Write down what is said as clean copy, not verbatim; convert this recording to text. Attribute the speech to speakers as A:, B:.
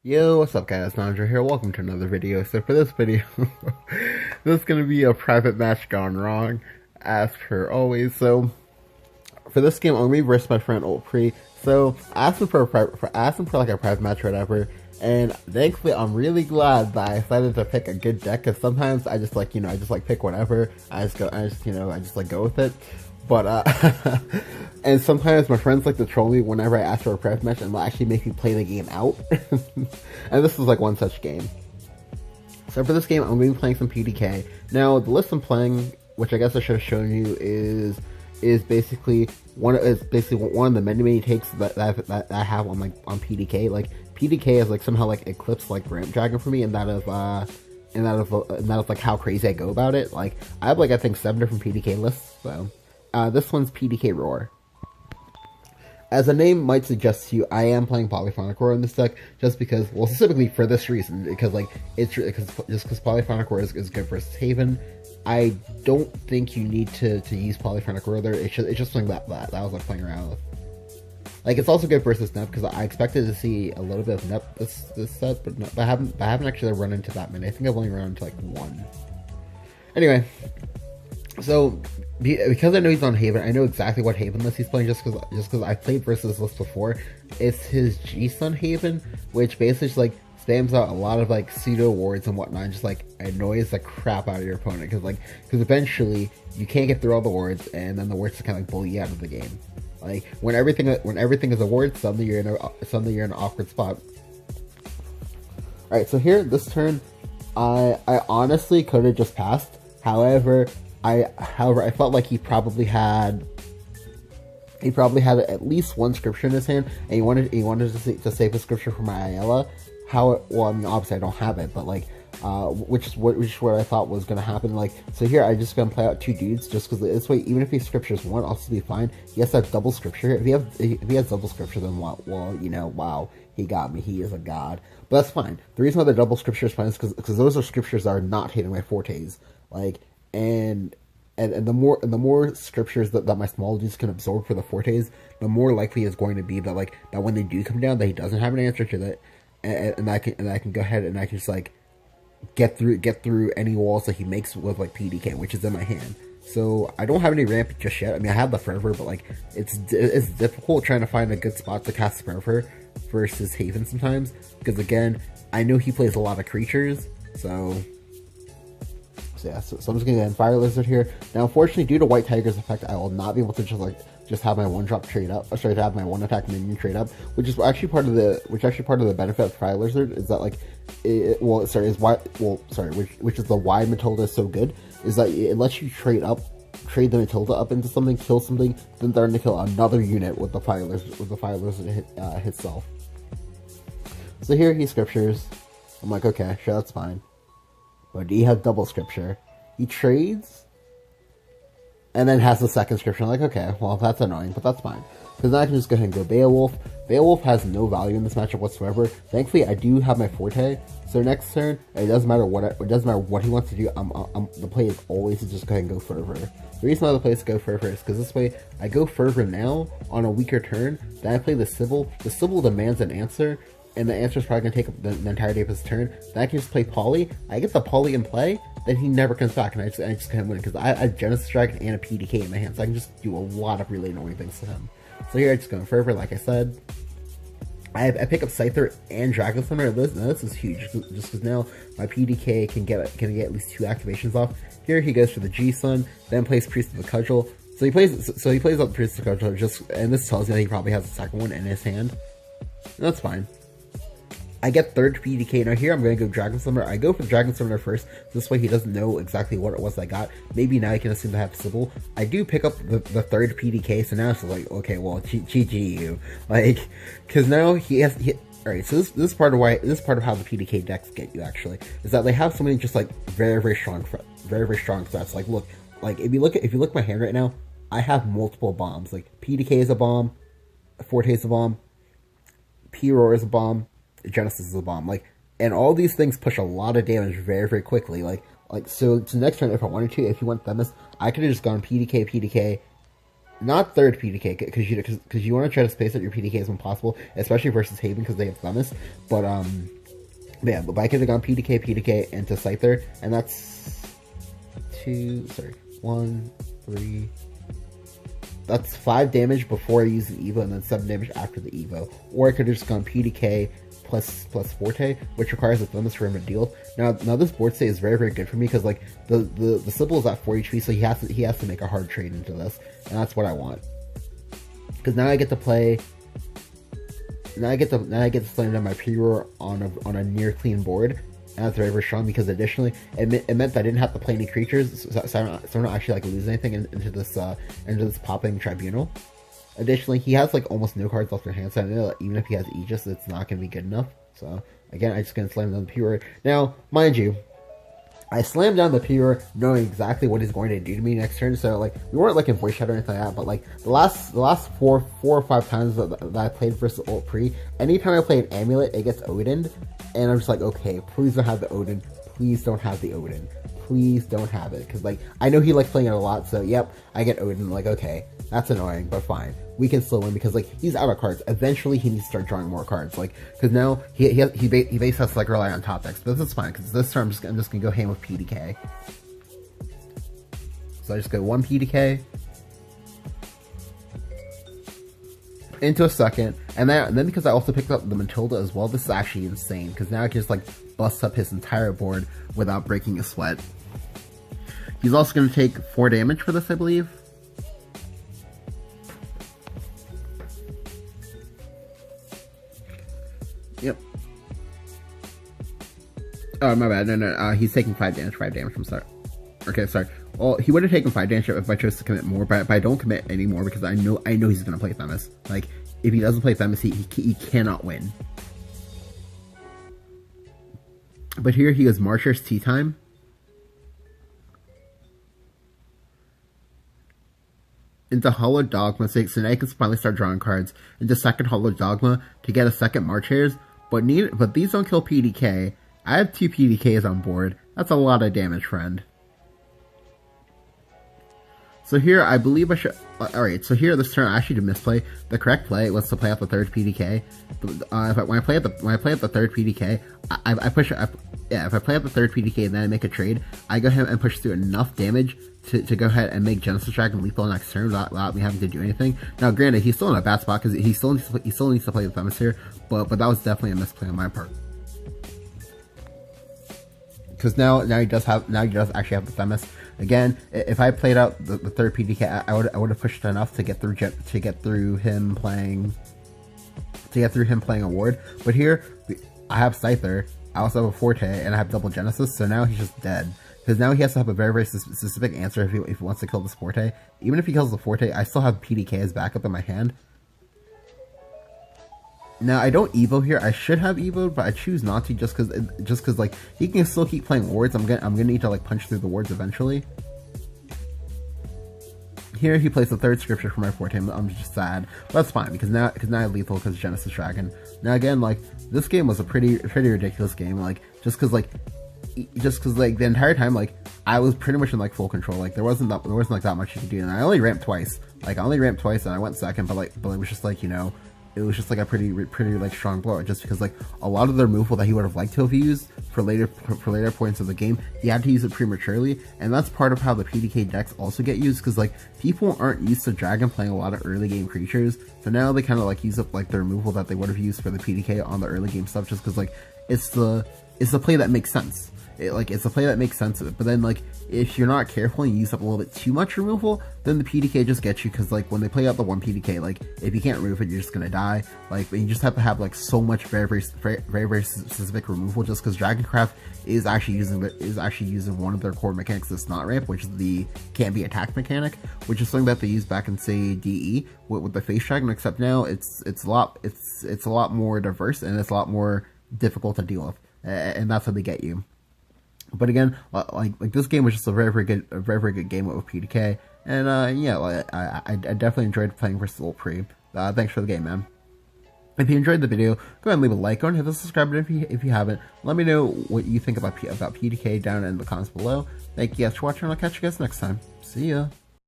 A: Yo, what's up guys, Nandra here, welcome to another video. So for this video, this is going to be a private match gone wrong, as per always. So, for this game, I'm going to be versus my friend Ultpri. So, I asked him for like a private match or whatever, and thankfully I'm really glad that I decided to pick a good deck, because sometimes I just like, I just like pick whatever, I just like go with it. But, and sometimes my friends like to troll me whenever I ask for a private match and they'll actually make me play the game out. And this is like one such game. So for this game, I'm going to be playing some PDK. Now, the list I'm playing, which I guess I should have shown you, is basically one of the many takes that I have on PDK. Like PDK is like somehow like eclipsed like Ramp Dragon for me, and that of like how crazy I go about it. Like I have like I think 7 different PDK lists. So this one's PDK Roar. As the name might suggest to you, I am playing Polyphonic Roar in this deck, just because, well, specifically for this reason, because like because Polyphonic Roar is good versus Haven. I don't think you need to use Polyphonic Roar there. It's just something that I was like playing around with. Like it's also good versus Nep, because I expected to see a little bit of Nep this set, but I haven't actually run into that many. I think I've only run into like 1. Anyway, so because I know he's on Haven, I know exactly what Haven list he's playing, just because I played versus this list before. It's his G-Sun Haven, which basically just, like spams out a lot of like pseudo wards and whatnot, and just like annoys the crap out of your opponent, because eventually you can't get through all the wards, and then the wards just kind of like bully you out of the game. Like when everything is a ward, suddenly you're in an awkward spot. All right, so here this turn, I honestly could have just passed. However, I felt like he probably had at least one scripture in his hand, and he wanted to save a scripture for my Ayala. Well, I mean, obviously I don't have it, but like, which is what I thought was gonna happen. Like, so here I just gonna play out 2 dudes, just because this way, even if he scriptures 1, I'll still be fine. He has that double scripture. If he has double scripture, then well, wow, he got me. He is a god. But that's fine. The reason why the double scripture is fine is because those are scriptures that are not hitting my fortes. Like, and the more scriptures that my small dudes can absorb for the fortes, the more likely it's going to be that that when they do come down, that he doesn't have an answer to that, and I can go ahead and I can just like get through any walls that he makes with like PDK, which is in my hand. So I don't have any ramp just yet. I mean, I have the fervor, but like it's difficult trying to find a good spot to cast fervor versus Haven sometimes, because again, I know he plays a lot of creatures, so yeah, so I'm just gonna go ahead and Fire Lizard here. Now, unfortunately, due to White Tiger's effect, I will not be able to just have my 1-drop trade up. Sorry, to have my 1-attack minion trade up, which is actually part of the benefit of Fire Lizard, is that like, which is the why Matilda is so good, is that it lets you trade the Matilda up into something, kill something, then threaten to kill another unit with the Fire Lizard itself. So here he scriptures. I'm like, okay, sure, that's fine. But he has double scripture. He trades, and then has the second scripture. I'm like, okay, well, that's annoying, but that's fine. Because then I can just go ahead and go Beowulf. Beowulf has no value in this matchup whatsoever. Thankfully, I do have my Forte. So next turn, it doesn't matter what he wants to do. The play is always to just go ahead and go Fervor. The reason why the play is to go Fervor is because this way, I go Fervor now on a weaker turn. Then I play the Sybil. The Sybil demands an answer, and the answer is probably going to take the entirety of his turn. Then I can just play Poly. I get the Poly in play, then he never comes back, and I just kind of win, because I have Genesis Dragon and a PDK in my hand, so I can just do a lot of really annoying things to him. So here I just go in Fervor, like I said. I pick up Scyther and Dragon Summoner. This is huge, just because now my PDK can get at least 2 activations off. Here he goes for the G-Sun, then plays Priest of the Cudgel. So he plays up Priest of the Cudgel, and this tells you that he probably has a second one in his hand. And that's fine. I get 3rd PDK. Now here I'm going to go Dragon Summoner. I go for Dragon Summoner first. This way he doesn't know exactly what it was I got. Maybe now he can assume I have Sybil. I do pick up the 3rd PDK, so now it's like, okay, well, GG you. Like, because now alright, so this is part of how the PDK decks get you, actually. Is that they have so many just like very strong threats. Like, look, like if you look at my hand right now, I have multiple bombs. Like PDK is a bomb, Forte is a bomb, P-Roar is a bomb, Genesis is a bomb, like, and all these things push a lot of damage very quickly. So next turn, if I wanted to, if you want Themis, I could have just gone PDK, not third PDK, because you want to try to space out your PDKs when possible, especially versus Haven because they have Themis. But yeah, but I could have gone PDK into Scyther, and that's 1, 3. That's 5 damage before I use the Evo, and then 7 damage after the Evo. Or I could have just gone PDK plus Forte, which requires a Themis for him to deal. Now this board state is very, very good for me because like the Sybil is at 4 HP, so he has to make a hard trade into this, and that's what I want. Because now I get to play. Now I get to slam down my Pre-Roar on a near clean board, and that's very, very strong because additionally it meant that I didn't have to play any creatures, so I'm not actually like lose anything into this popping Tribunal. Additionally, he has like almost no cards left in hand, so I know that even if he has Aegis, it's not going to be good enough. So again, I'm just going to slam down the Pre-Roar. Now, mind you, I slammed down the Pre-Roar knowing exactly what he's going to do to me next turn. So like we weren't like in voice chat or anything like that, but like the last four or five times that I played versus Ultpri, anytime I play an Amulet, it gets Odin'd, and I'm just like, okay, please don't have the Odin. Please don't have the Odin. Please don't have it, because like I know he likes playing it a lot. So yep, I get Odin. Like okay, that's annoying, but fine. We can still win because like he's out of cards. Eventually, he needs to start drawing more cards. Like because now he basically has to like rely on top decks. But this is fine because this turn I'm just gonna go ham with PDK. So I just go 1 PDK into a second, and then because I also picked up the Matilda as well, this is actually insane because now I can just like bust up his entire board without breaking a sweat. He's also gonna take 4 damage for this, I believe. Yep. Oh, my bad. No. He's taking 5 damage. 5 damage from start. Okay, sorry. Well, he would have taken 5 damage if I chose to commit more, but I don't commit anymore because I know he's gonna play Themis. Like, if he doesn't play Themis, he cannot win. But here he goes Marcher's Tea Time. Into Hollow Dogma, so now you can finally start drawing cards. Into second Hollow Dogma to get a second March Hairs, but these don't kill PDK. I have 2 PDKs on board. That's a lot of damage, friend. So here, I believe I should... Alright, so here this turn I actually did misplay. The correct play was to play out the third PDK. When I play at the third PDK, if I play out the third PDK and then I make a trade, I go ahead and push through enough damage to go ahead and make Genesis Dragon lethal next turn without me having to do anything. Now, granted, he's still in a bad spot because he still needs to play the Themis here, but that was definitely a misplay on my part. Because now he does actually have the Themis. Again, if I played out the third PDK, I would have pushed enough to get through him playing a ward. But here I have Scyther, I also have a Forte, and I have double Genesis. So now he's just dead. Because now he has to have a very, very specific answer if he wants to kill this Forte. Even if he kills the Forte, I still have PDK as backup in my hand. Now, I don't Evo here. I should have Evo'd, but I choose not to just because like he can still keep playing wards. I'm gonna need to like punch through the wards eventually. Here he plays the third scripture for my Forte. I'm just sad, but that's fine because now I have lethal because Genesis Dragon. Now again, like this game was a pretty ridiculous game. Like just because like the entire time like I was pretty much in like full control. Like there wasn't like that much you could do, and I only ramped twice. Like I only ramped twice and I went second, but it was just like, you know, it was just like a pretty like strong blow, just because like a lot of the removal that he would have liked to have used for later points of the game, he had to use it prematurely, and that's part of how the PDK decks also get used, because like people aren't used to Dragon playing a lot of early game creatures, so now they kind of like use up like the removal that they would have used for the PDK on the early game stuff, just because like it's the play that makes sense. It's a play that makes sense of it, but then like if you're not careful and you use up a little bit too much removal, then the PDK just gets you, because like when they play out the one PDK, like if you can't remove it, you're just gonna die. Like you just have to have like so much very specific removal, just because Dragoncraft is actually using one of their core mechanics that's not ramp, which is the can't be attacked mechanic, which is something that they used back in say DE with the Face Dragon, except now it's a lot more diverse and it's a lot more difficult to deal with, and that's how they get you. But again, like this game was just a very good game with PDK, and yeah, I definitely enjoyed playing versus Ultpri. Thanks for the game, man. If you enjoyed the video, go ahead and leave a like, go and hit the subscribe button if you haven't. Let me know what you think about PDK down in the comments below. Thank you guys for watching, and I'll catch you guys next time. See ya.